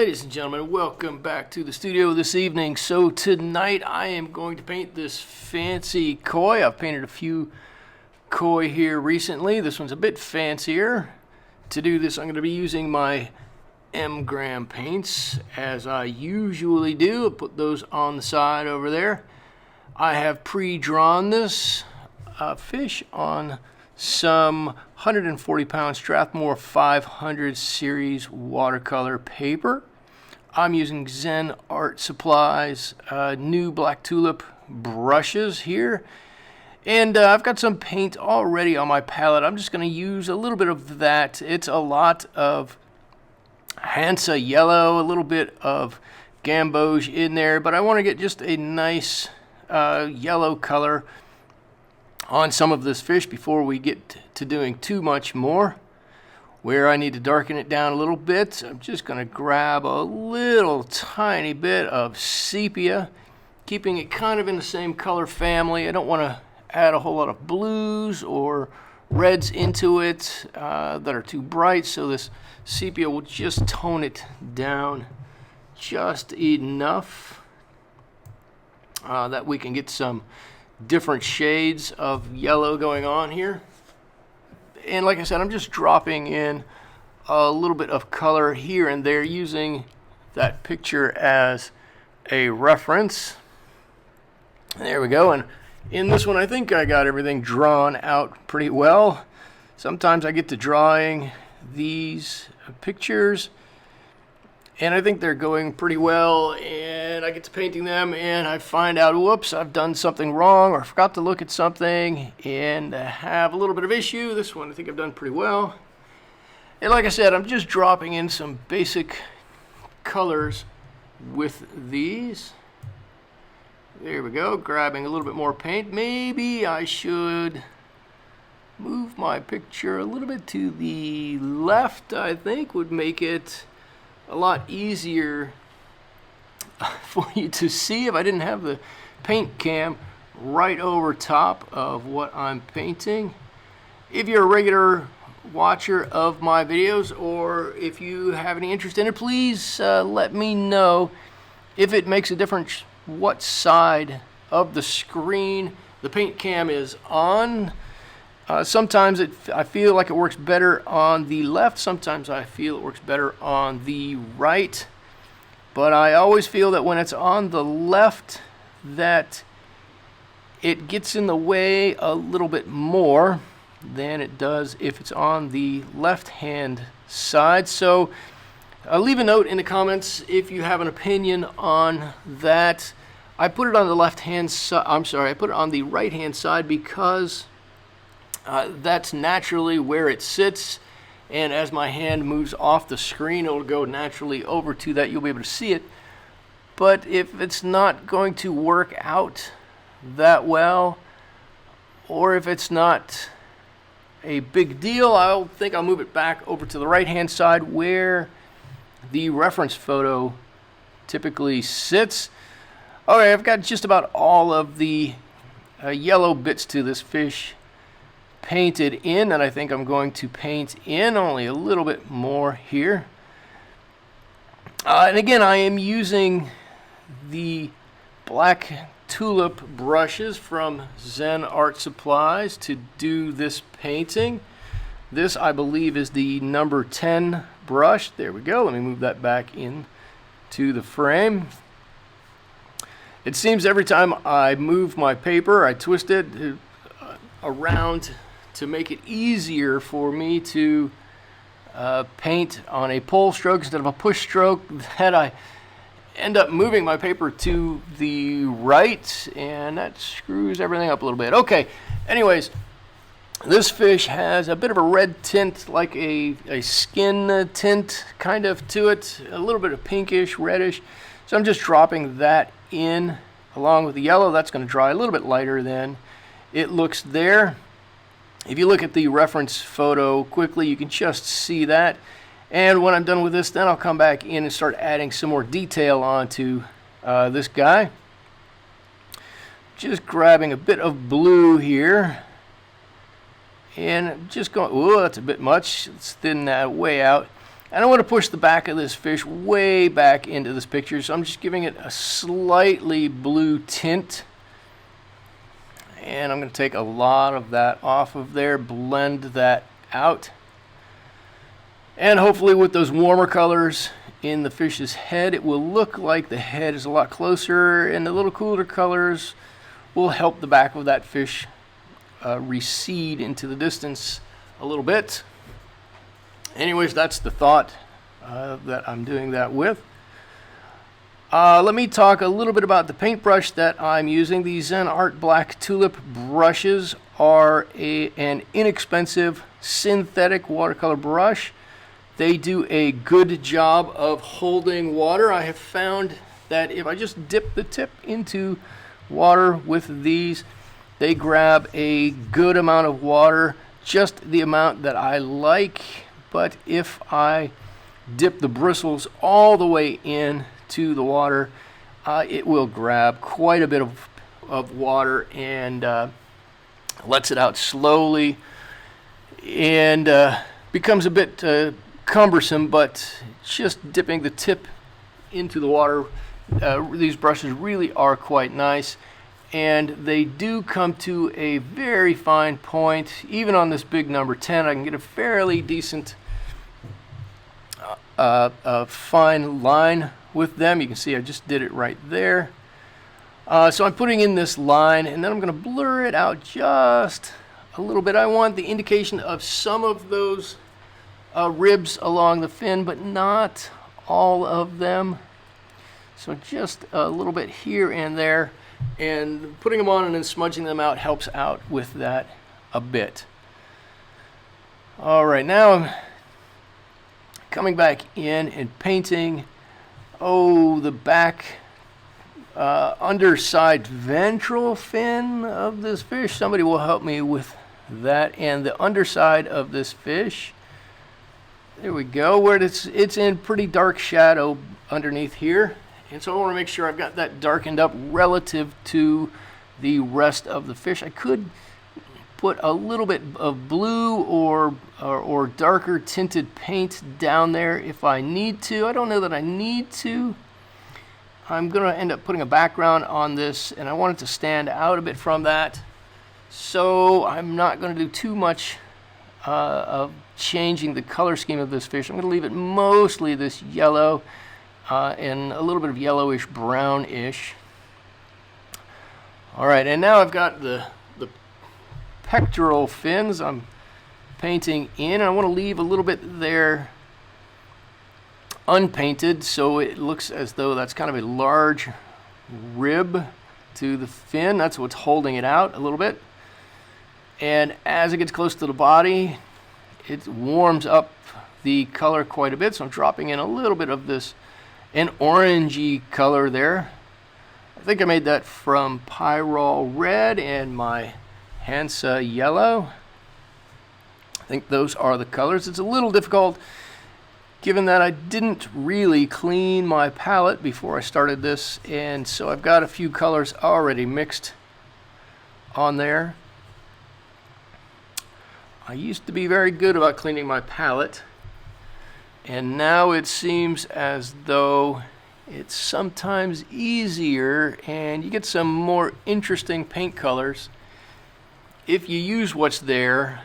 Ladies and gentlemen, welcome back to the studio this evening. So tonight I am going to paint this fancy koi. I've painted a few koi here recently. This one's a bit fancier. To do this, I'm going to be using my M-gram paints as I usually do. I'll put those on the side over there. I have pre-drawn this fish on some 140 pound Strathmore 500 series watercolor paper. I'm using Zen Art Supplies new black tulip brushes here, and I've got some paint already on my palette. I'm just going to use a little bit of that. It's a lot of Hansa yellow, a little bit of gamboge in there, but I want to get just a nice yellow color on some of this fish before we get to doing too much more. Where I need to darken it down a little bit, I'm just going to grab a little tiny bit of sepia, keeping it kind of in the same color family. I don't want to add a whole lot of blues or reds into it that are too bright, so this sepia will just tone it down just enough that we can get some different shades of yellow going on here. And like I said, I'm just dropping in a little bit of color here and there using that picture as a reference. There we go. And in this one, I think I got everything drawn out pretty well. Sometimes I get to drawing these pictures and I think they're going pretty well, and I get to painting them and I find out, whoops, I've done something wrong or forgot to look at something and have a little bit of issue. This one I think I've done pretty well. And like I said, I'm just dropping in some basic colors with these. There we go, grabbing a little bit more paint. Maybe I should move my picture a little bit to the left. I think would make it a lot easier for you to see if I didn't have the paint cam right over top of what I'm painting. If you're a regular watcher of my videos, or if you have any interest in it, please let me know if it makes a difference what side of the screen the paint cam is on. Sometimes I feel like it works better on the left. Sometimes I feel it works better on the right. But I always feel that when it's on the left, that it gets in the way a little bit more than it does if it's on the left-hand side. So leave a note in the comments if you have an opinion on that. I put it on the left-hand side. I'm sorry, I put it on the right-hand side because that's naturally where it sits, and as my hand moves off the screen, it'll go naturally over to that. You'll be able to see it. But if it's not going to work out that well, or if it's not a big deal, I think I'll move it back over to the right-hand side where the reference photo typically sits. Okay, I've got just about all of the yellow bits to this fish painted in, and I think I'm going to paint in only a little bit more here. And again, I am using the black tulip brushes from Zen Art Supplies to do this painting. This, I believe, is the number 10 brush. There we go. Let me move that back in to the frame. It seems every time I move my paper, I twist it around to make it easier for me to paint on a pull stroke instead of a push stroke, that I end up moving my paper to the right, and that screws everything up a little bit. Okay, anyways, this fish has a bit of a red tint, like a skin tint kind of to it, a little bit of pinkish, reddish. So I'm just dropping that in along with the yellow. That's going to dry a little bit lighter than it looks there. If you look at the reference photo quickly, you can just see that. And when I'm done with this, then I'll come back in and start adding some more detail onto this guy. Just grabbing a bit of blue here. And just going, oh, that's a bit much. Let's thin that way out. And I want to push the back of this fish way back into this picture, so I'm just giving it a slightly blue tint. And I'm going to take a lot of that off of there, blend that out. And hopefully with those warmer colors in the fish's head, it will look like the head is a lot closer, and the little cooler colors will help the back of that fish recede into the distance a little bit. Anyways, that's the thought that I'm doing that with. Let me talk a little bit about the paintbrush that I'm using. These Zen Art Black Tulip brushes are an inexpensive synthetic watercolor brush. They do a good job of holding water. I have found that if I just dip the tip into water with these, they grab a good amount of water, just the amount that I like. But if I dip the bristles all the way in to the water, it will grab quite a bit of water and lets it out slowly, and becomes a bit cumbersome. But just dipping the tip into the water, these brushes really are quite nice, and they do come to a very fine point. Even on this big number 10, I can get a fairly decent a fine line with them. You can see I just did it right there. So I'm putting in this line, and then I'm going to blur it out just a little bit. I want the indication of some of those ribs along the fin, but not all of them. So just a little bit here and there, and putting them on and then smudging them out helps out with that a bit. All right, now I'm coming back in and painting, the back underside ventral fin of this fish. Somebody will help me with that, and the underside of this fish. There we go, where it's in pretty dark shadow underneath here. And so I want to make sure I've got that darkened up relative to the rest of the fish. I could put a little bit of blue or darker tinted paint down there if I need to. I don't know that I need to. I'm going to end up putting a background on this, and I want it to stand out a bit from that. So I'm not going to do too much of changing the color scheme of this fish. I'm going to leave it mostly this yellow and a little bit of yellowish brownish. All right, and now I've got the pectoral fins I'm painting in. I want to leave a little bit there unpainted, so it looks as though that's kind of a large rib to the fin. That's what's holding it out a little bit. And as it gets close to the body, it warms up the color quite a bit, so I'm dropping in a little bit of this, an orangey color there. I think I made that from Pyrrole Red and my Hansa Yellow. I think those are the colors. It's a little difficult given that I didn't really clean my palette before I started this, and so I've got a few colors already mixed on there. I used to be very good about cleaning my palette, and now it seems as though it's sometimes easier and you get some more interesting paint colors if you use what's there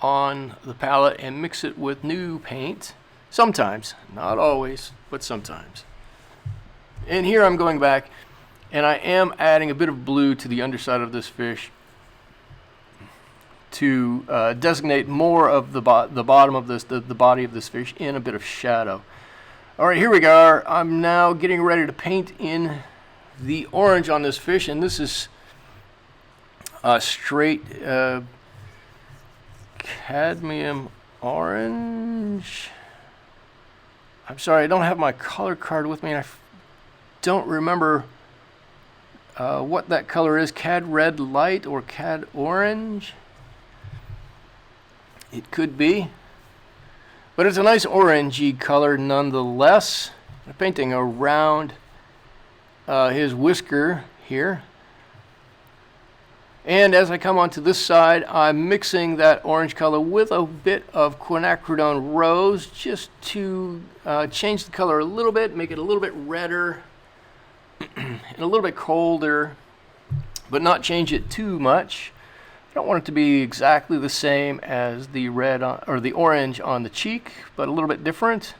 on the palette and mix it with new paint. Sometimes, not always, but sometimes. And here I'm going back and I am adding a bit of blue to the underside of this fish to designate more of the bottom of this, the body of this fish in a bit of shadow. All right, here we go. I'm now getting ready to paint in the orange on this fish, and this is straight cadmium orange. I'm sorry, I don't have my color card with me, and I don't remember what that color is. Cad red light or cad orange? It could be, but it's a nice orangey color nonetheless. I'm painting around his whisker here. And as I come onto this side, I'm mixing that orange color with a bit of quinacridone rose just to change the color a little bit, make it a little bit redder and a little bit colder, but not change it too much. I don't want it to be exactly the same as the red or the orange on the cheek, but a little bit different.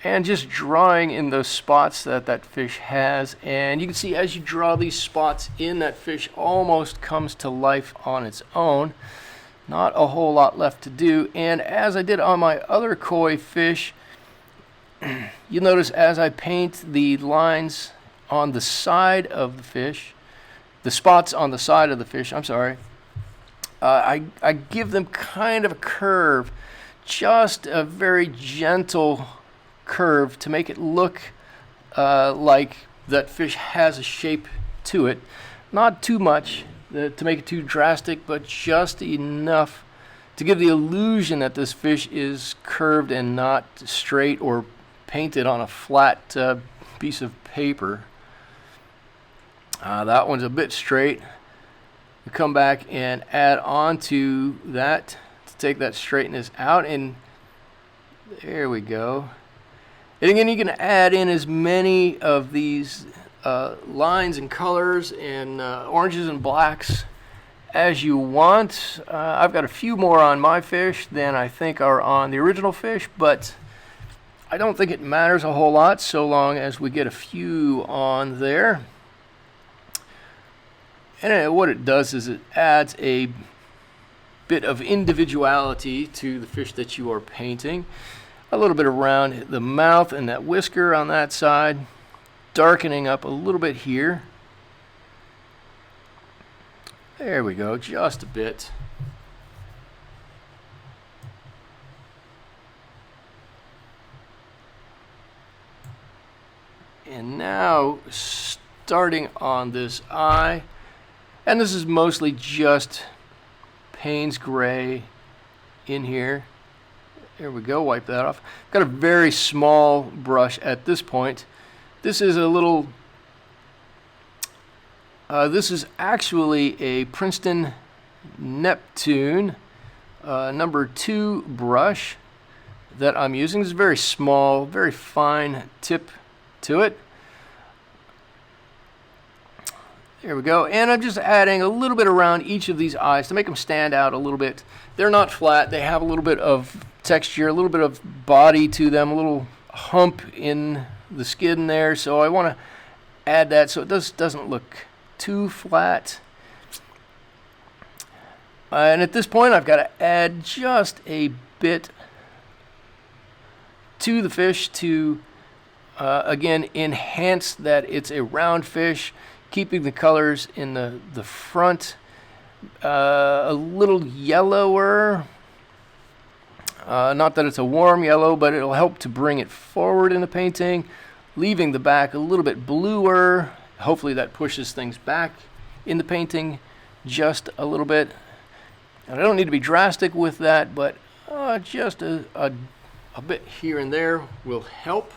And just drawing in those spots that that fish has. And you can see as you draw these spots in, that fish almost comes to life on its own. Not a whole lot left to do. And as I did on my other koi fish, you'll notice as I paint the lines on the side of the fish, the spots on the side of the fish, I'm sorry, I give them kind of a curve, just a very gentle curve to make it look like that fish has a shape to it. Not too much to make it too drastic, but just enough to give the illusion that this fish is curved and not straight or painted on a flat piece of paper. That one's a bit straight. We come back and add on to that to take that straightness out, and there we go. And again, you can add in as many of these lines and colors and oranges and blacks as you want. I've got a few more on my fish than I think are on the original fish, but I don't think it matters a whole lot so long as we get a few on there. And what it does is it adds a bit of individuality to the fish that you are painting. A little bit around the mouth and that whisker on that side, darkening up a little bit here. There we go, just a bit. And now starting on this eye, and this is mostly just Payne's gray in here. There we go, wipe that off. Got a very small brush at this point. This is a little, this is actually a Princeton Neptune number 2 brush that I'm using. It's very small, very fine tip to it. There we go, and I'm just adding a little bit around each of these eyes to make them stand out a little bit. They're not flat, they have a little bit of texture, a little bit of body to them, a little hump in the skin there, so I want to add that so it doesn't look too flat. And at this point I've got to add just a bit to the fish to again enhance that it's a round fish, keeping the colors in the front a little yellower. Not that it's a warm yellow, but it'll help to bring it forward in the painting, leaving the back a little bit bluer. Hopefully that pushes things back in the painting just a little bit. And I don't need to be drastic with that, but just a bit here and there will help.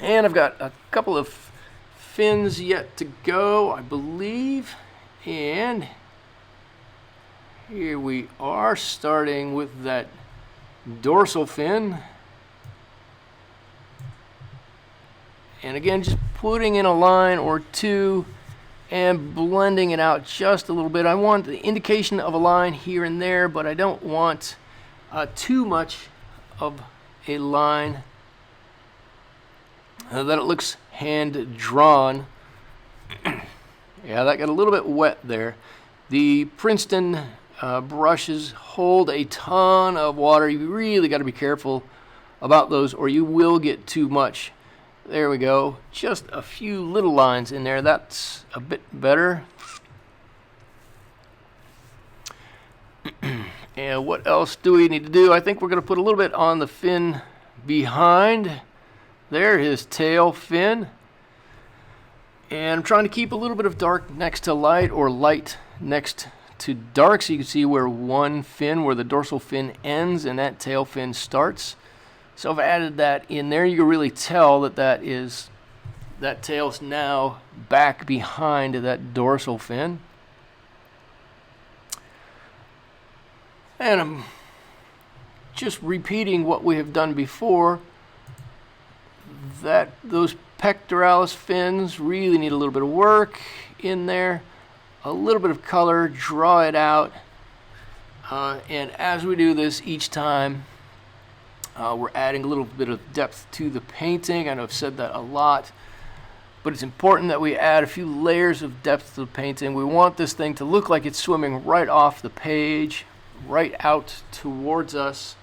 And I've got a couple of fins yet to go, I believe. And here we are, starting with that dorsal fin. And again, just putting in a line or two and blending it out just a little bit. I want the indication of a line here and there, but I don't want too much of a line that it looks hand drawn. Yeah, that got a little bit wet there. The Princeton brushes hold a ton of water. You really got to be careful about those or you will get too much. There we go. Just a few little lines in there. That's a bit better. And what else do we need to do? I think we're going to put a little bit on the fin behind. There, his tail fin. And I'm trying to keep a little bit of dark next to light or light next to dark so you can see where one fin, where the dorsal fin ends and that tail fin starts. So I've added that in there. You can really tell that that is that tail's now back behind that dorsal fin. And I'm just repeating what we have done before. Those pectoralis fins really need a little bit of work in there, a little bit of color, draw it out. And as we do this each time, we're adding a little bit of depth to the painting. I know I've said that a lot, but it's important that we add a few layers of depth to the painting. We want this thing to look like it's swimming right off the page, right out towards us.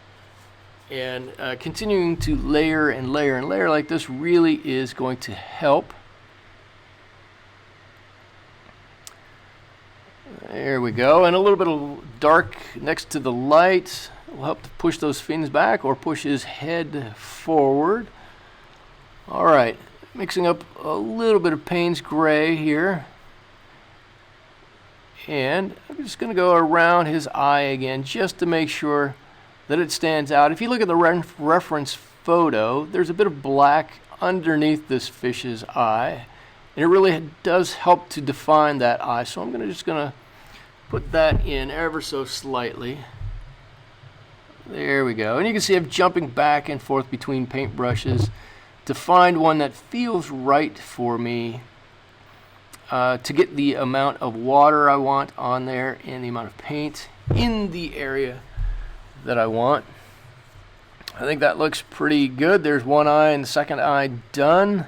And continuing to layer and layer and layer like this really is going to help. There we go. And a little bit of dark next to the light will help to push those fins back or push his head forward. All right, mixing up a little bit of Payne's Gray here. And I'm just going to go around his eye again just to make sure that it stands out. If you look at the reference photo, there's a bit of black underneath this fish's eye, and it really does help to define that eye. So I'm just going to put that in ever so slightly. There we go. And you can see I'm jumping back and forth between paint brushes to find one that feels right for me, to get the amount of water I want on there and the amount of paint in the area that I want. I think that looks pretty good. There's one eye and the second eye done.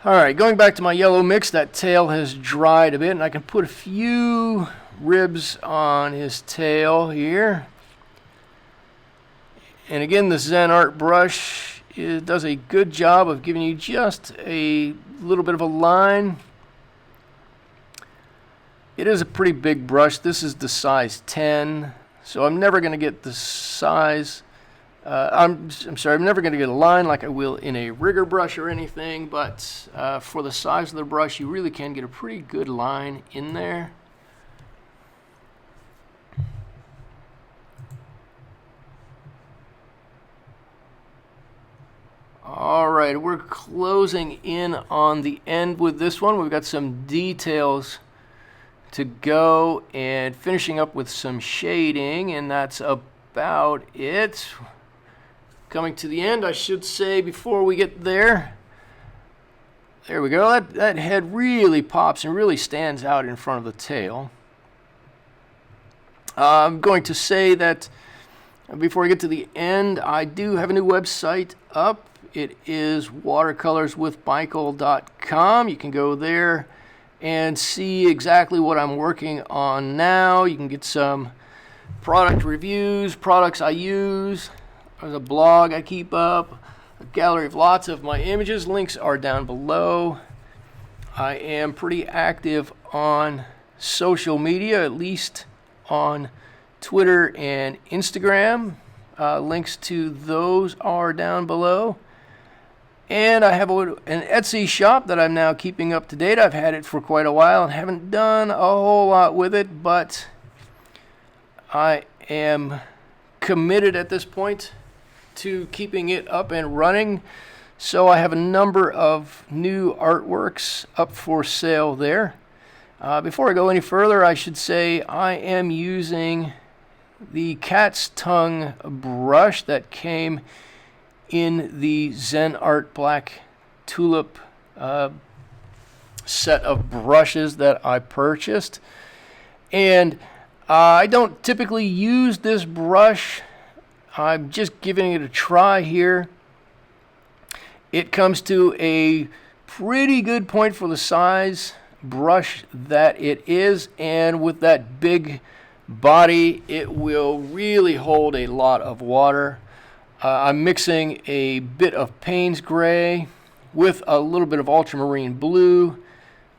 Alright, going back to my yellow mix, that tail has dried a bit, and I can put a few ribs on his tail here. And again, the Zen Art brush does a good job of giving you just a little bit of a line. It is a pretty big brush. This is the size 10. So I'm never going to get the size, I'm never going to get a line like I will in a rigger brush or anything, but for the size of the brush, you really can get a pretty good line in there. All right, we're closing in on the end with this one. We've got some details to go and finishing up with some shading, and that's about it. Coming to the end, I should say, before we get there. There we go. That head really pops and really stands out in front of the tail. I'm going to say that before I get to the end, I do have a new website up. It is watercolorswithmichael.com. You can go there and see exactly what I'm working on now. You can get some product reviews, products I use. There's a blog I keep up, a gallery of lots of my images. Links are down below. I am pretty active on social media, at least on Twitter and Instagram. Links to those are down below. And I have an Etsy shop that I'm now keeping up to date. I've had it for quite a while and haven't done a whole lot with it, but I am committed at this point to keeping it up and running. So I have a number of new artworks up for sale there. Before I go any further, I should say I am using the cat's tongue brush that came in the Zen Art Black Tulip set of brushes that I purchased. And I don't typically use this brush. I'm just giving it a try here. It comes to a pretty good point for the size brush that it is, and with that big body, it will really hold a lot of water. I'm mixing a bit of Payne's Gray with a little bit of ultramarine blue.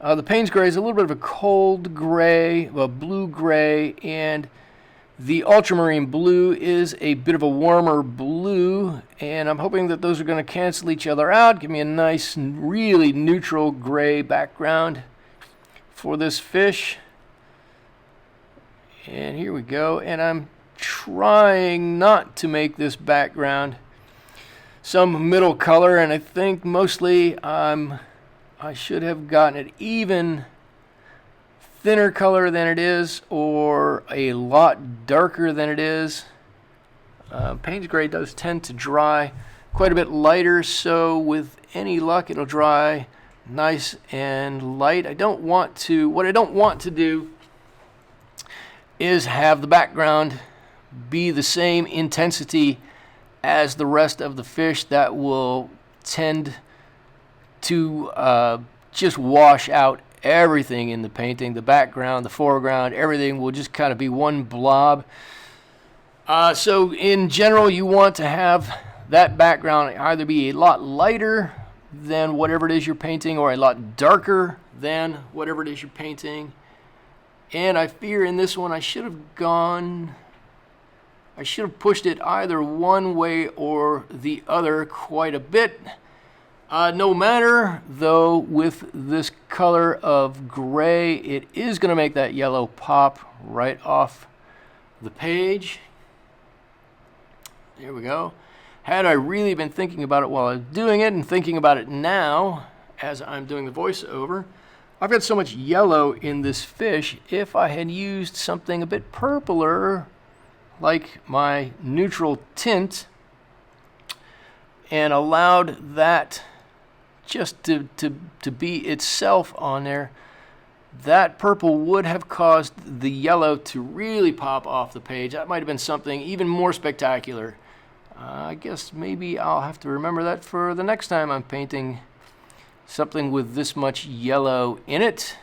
The Payne's Gray is a little bit of a cold gray, a blue gray, and the ultramarine blue is a bit of a warmer blue, and I'm hoping that those are going to cancel each other out, give me a nice, really neutral gray background for this fish. And here we go, and I'm trying not to make this background some middle color, and I think mostly I should have gotten it even thinner color than it is, or a lot darker than it is. Payne's gray does tend to dry quite a bit lighter, so with any luck it'll dry nice and light. What I don't want to do is have the background be the same intensity as the rest of the fish. That will tend to just wash out everything in the painting. The background, the foreground, everything will just kind of be one blob. So in general, you want to have that background either be a lot lighter than whatever it is you're painting, or a lot darker than whatever it is you're painting. And I fear in this one I should have pushed it either one way or the other quite a bit. No matter, though, with this color of gray, it is going to make that yellow pop right off the page. There we go. Had I really been thinking about it while I was doing it, and thinking about it now as I'm doing the voiceover, I've got so much yellow in this fish. If I had used something a bit purpler, like my neutral tint, and allowed that just to be itself on there, that purple would have caused the yellow to really pop off the page. That might have been something even more spectacular. I guess maybe I'll have to remember that for the next time I'm painting something with this much yellow in it.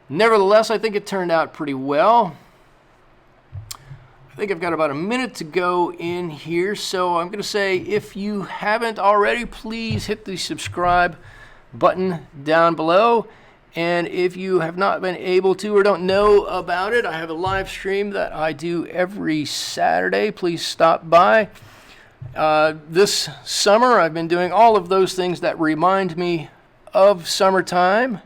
Nevertheless, I think it turned out pretty well. I think I've got about a minute to go in here, so I'm going to say, if you haven't already, please hit the subscribe button down below. And if you have not been able to or don't know about it, I have a live stream that I do every Saturday. Please stop by. This summer, I've been doing all of those things that remind me of summertime.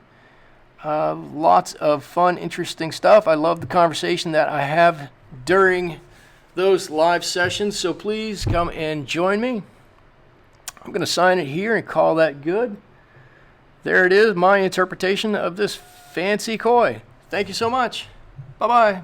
Lots of fun, interesting stuff. I love the conversation that I have during those live sessions, so please come and join me. I'm going to sign it here and call that good. There it is, my interpretation of this fancy koi. Thank you so much. Bye-bye.